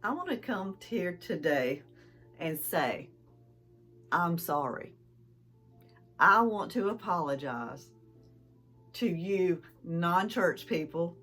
I want to come here today and say, I'm sorry. I want to apologize to you non-church people,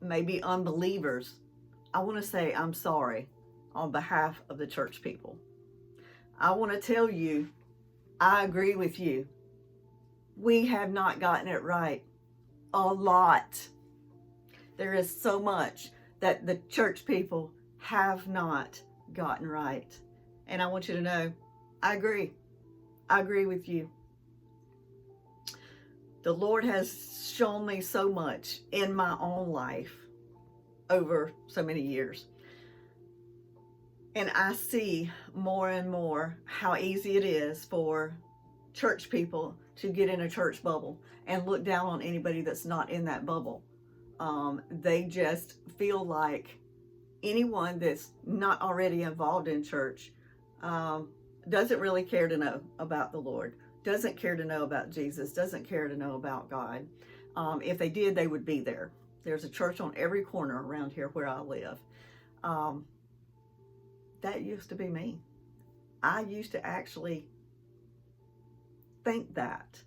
maybe unbelievers. I want to say I'm sorry on behalf of the church people. I want to tell you, I agree with you. We have not gotten it right a lot. There is so much that the church people have not gotten right. And I want you to know, I agree. I agree with you. The Lord has shown me so much in my own life over so many years. And I see more and more how easy it is for church people to get in a church bubble and look down on anybody that's not in that bubble. They just feel like anyone that's not already involved in church doesn't really care to know about the Lord, doesn't care to know about Jesus, doesn't care to know about God. If they did, they would be there. There's a church on every corner around here where I live. That used to be me. I used to actually think that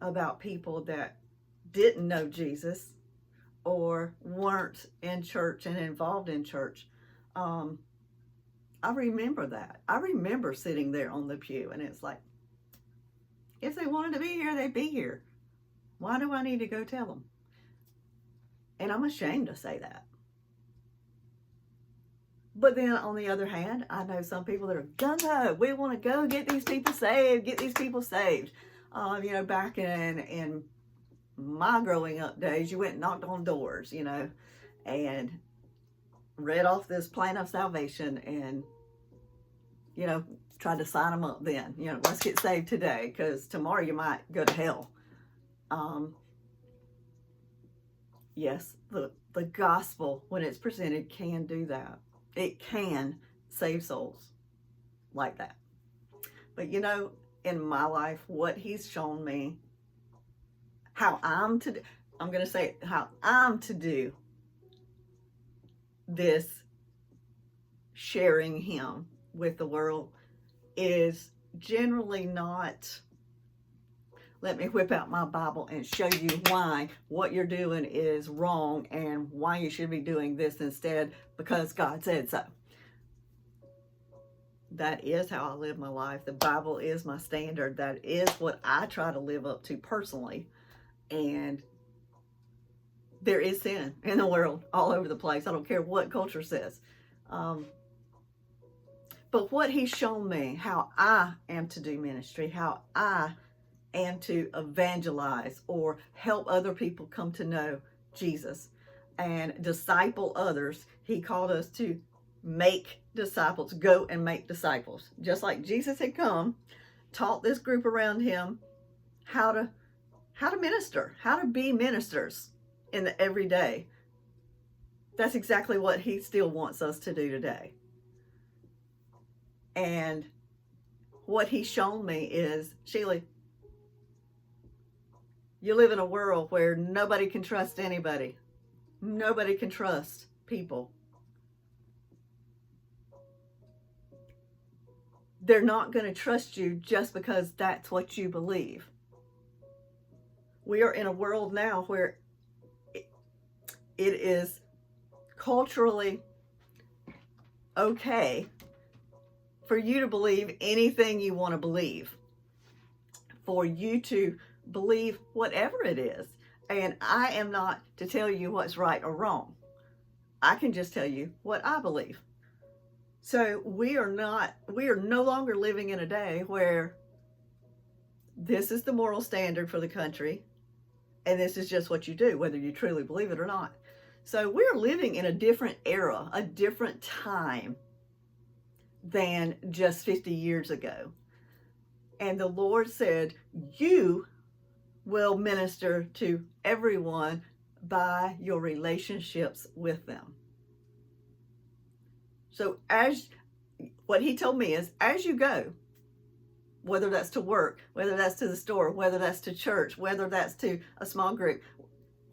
about people that didn't know Jesus or weren't in church and involved in church. I remember that. I remember sitting there on the pew and it's like, if they wanted to be here, they'd be here. Why do I need to go tell them? And I'm ashamed to say that. But then on the other hand, I know some people that are gung-ho. We want to go get these people saved, get these people saved. Back in my growing up days, you went and knocked on doors, and read off this plan of salvation and, tried to sign them up then. Let's get saved today because tomorrow you might go to hell. Yes, the gospel, when it's presented, can do that. It can save souls like that. But in my life, what he's shown me, how I'm going to say how I'm to do this sharing him with the world is generally not, let me whip out my Bible and show you why what you're doing is wrong and why you should be doing this instead because God said so. That is how I live my life. The Bible is my standard. That is what I try to live up to personally. And there is sin in the world all over the place. I don't care what culture says. But what he's shown me, how I am to do ministry, how I am to evangelize or help other people come to know Jesus and disciple others. He called us to make disciples, go and make disciples. Just like Jesus had come, taught this group around him how to minister, how to be ministers in the everyday. That's exactly what he still wants us to do today. And what he's shown me is, Sheila, you live in a world where nobody can trust anybody. Nobody can trust people. They're not going to trust you just because that's what you believe. We are in a world now where it is culturally okay for you to believe anything you want to believe, for you to believe whatever it is. And I am not to tell you what's right or wrong. I can just tell you what I believe. So we are no longer living in a day where this is the moral standard for the country and this is just what you do, whether you truly believe it or not. So we're living in a different era, a different time than just 50 years ago. And the Lord said, you will minister to everyone by your relationships with them. So what he told me is, as you go, whether that's to work, whether that's to the store, whether that's to church, whether that's to a small group,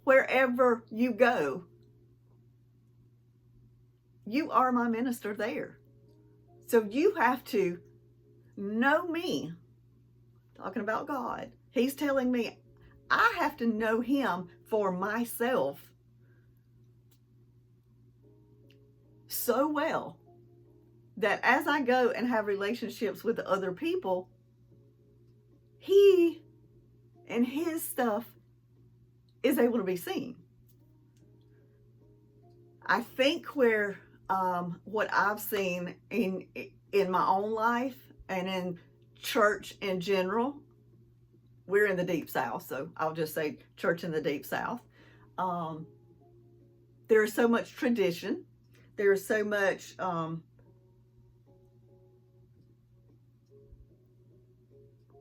wherever you go, you are my minister there. So you have to know me. Talking about God. He's telling me I have to know him for myself so well that as I go and have relationships with other people, he and his stuff is able to be seen. I think where what I've seen in my own life and in church in general, we're in the Deep South, so I'll just say church in the Deep South. There is so much tradition. There is so much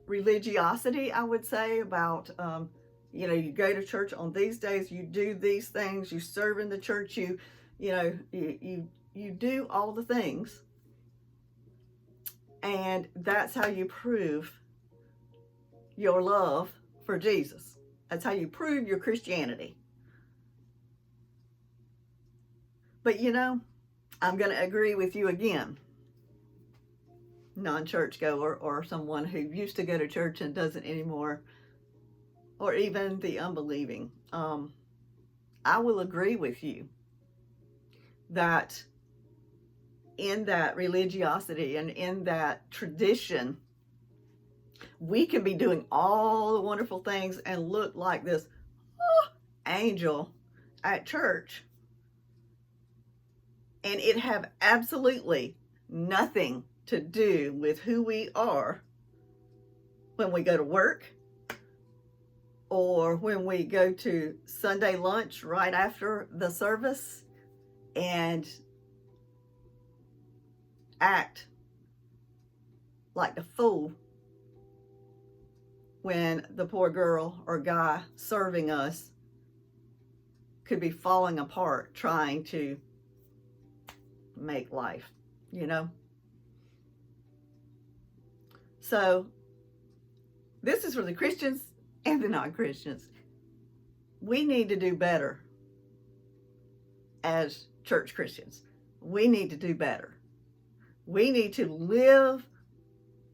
religiosity, I would say, about you go to church on these days, you do these things, you serve in the church, you do all the things, and that's how you prove your love for Jesus. That's how you prove your Christianity. But I'm going to agree with you again, non-church goer or someone who used to go to church and doesn't anymore, or even the unbelieving. I will agree with you that in that religiosity and in that tradition, we can be doing all the wonderful things and look like this angel at church, and it have absolutely nothing to do with who we are when we go to work, or when we go to Sunday lunch right after the service and act like the fool when the poor girl or guy serving us could be falling apart trying to make life, So this is for the Christians and the non-Christians. We need to do better as church Christians. We need to do better. We need to live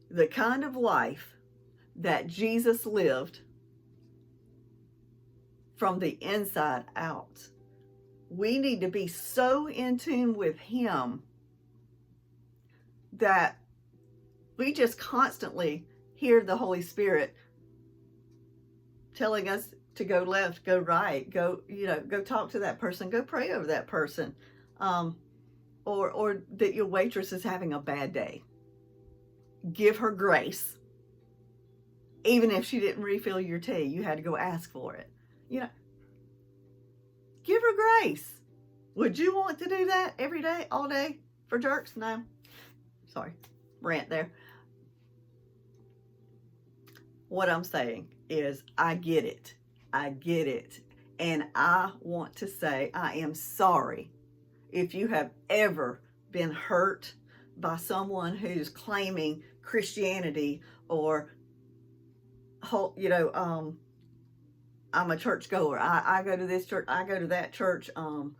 the kind of life that Jesus lived from the inside out. We need to be so in tune with him that we just constantly hear the Holy Spirit telling us to go left, go right, go talk to that person, go pray over that person, or that your waitress is having a bad day. Give her grace. Even if she didn't refill your tea, you had to go ask for it. Give her grace. Would you want to do that every day, all day for jerks? No. Sorry, rant there. What I'm saying is I get it. I get it. And I want to say I am sorry if you have ever been hurt by someone who's claiming Christianity, or I'm a church goer. I go to this church, I go to that church, and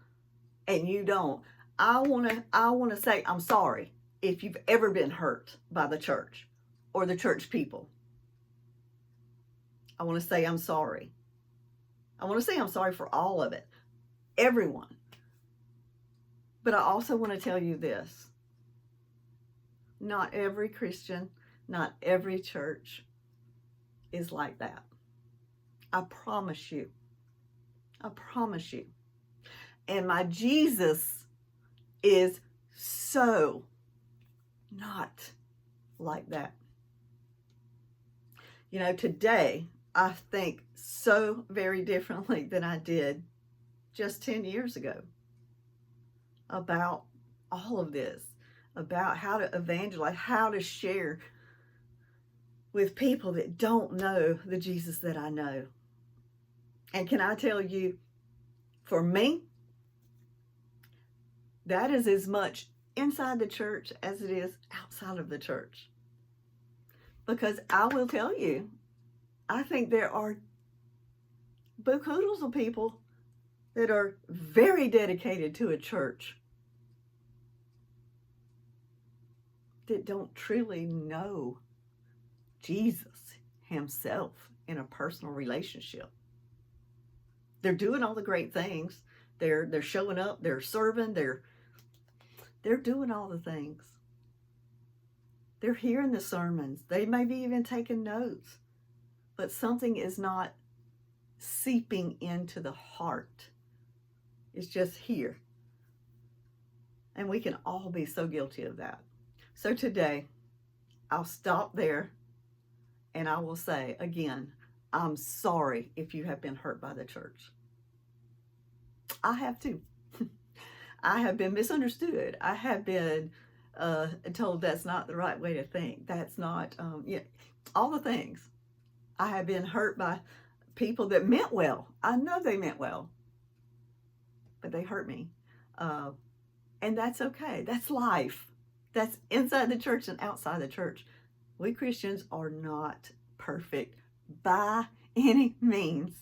you don't. I wanna say I'm sorry if you've ever been hurt by the church or the church people. I want to say I'm sorry. I want to say I'm sorry for all of it, everyone. But I also want to tell you this. Not every Christian, not every church is like that. I promise you. I promise you. And my Jesus is so not like that. Today I think so very differently than I did just 10 years ago about all of this, about how to evangelize, how to share with people that don't know the Jesus that I know. And can I tell you, for me, that is as much inside the church as it is outside of the church. Because I will tell you, I think there are bookhoodles of people that are very dedicated to a church that don't truly know Jesus himself in a personal relationship. They're doing all the great things. They're showing up, they're serving, they're doing all the things. They're hearing the sermons. They may be even taking notes. But something is not seeping into the heart. It's just here. And we can all be so guilty of that. So today, I'll stop there and I will say again, I'm sorry if you have been hurt by the church. I have too. I have been misunderstood. I have been told that's not the right way to think. That's not, all the things. I have been hurt by people that meant well. I know they meant well, but they hurt me. And that's okay. That's life. That's inside the church and outside the church. We Christians are not perfect by any means.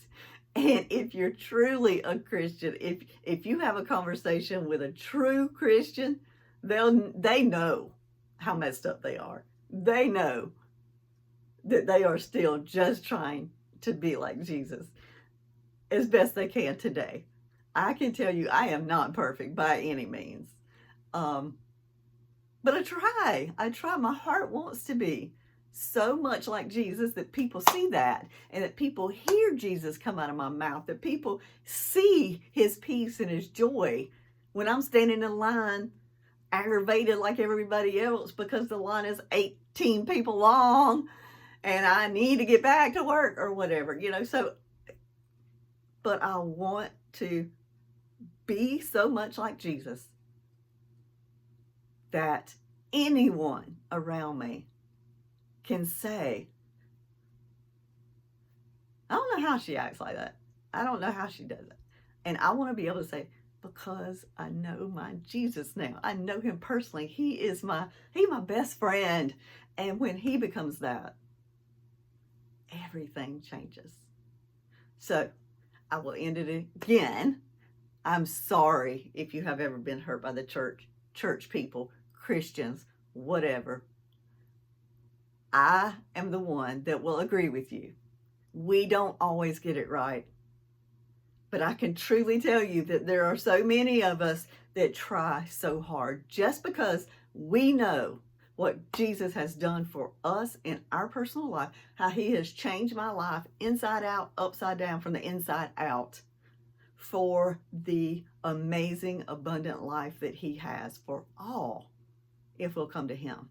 And if you're truly a Christian, if you have a conversation with a true Christian, they know how messed up they are. They know that they are still just trying to be like Jesus as best they can today. I can tell you I am not perfect by any means. But I try. My heart wants to be so much like Jesus that people see that, and that people hear Jesus come out of my mouth, that people see his peace and his joy when I'm standing in line aggravated like everybody else because the line is 18 people long and I need to get back to work or whatever, so, but I want to be so much like Jesus that anyone around me can say, I don't know how she acts like that. I don't know how she does it. And I want to be able to say, because I know my Jesus now. I know him personally. He's my best friend. And when he becomes that, everything changes. So I will end it again. I'm sorry if you have ever been hurt by the church people, Christians, whatever. I am the one that will agree with you. We don't always get it right. But I can truly tell you that there are so many of us that try so hard just because we know what Jesus has done for us in our personal life, how he has changed my life inside out, upside down, from the inside out, for the amazing, abundant life that he has for all, if we'll come to him.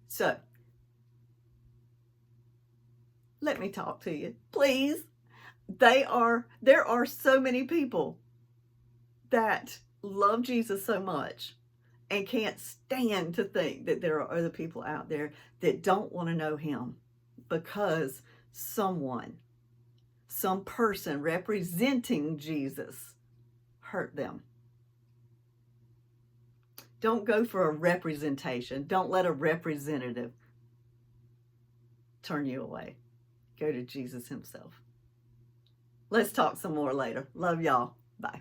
So, let me talk to you, please. There are so many people that love Jesus so much and can't stand to think that there are other people out there that don't want to know him because some person representing Jesus hurt them. Don't go for a representation. Don't let a representative turn you away. Go to Jesus himself. Let's talk some more later. Love y'all. Bye.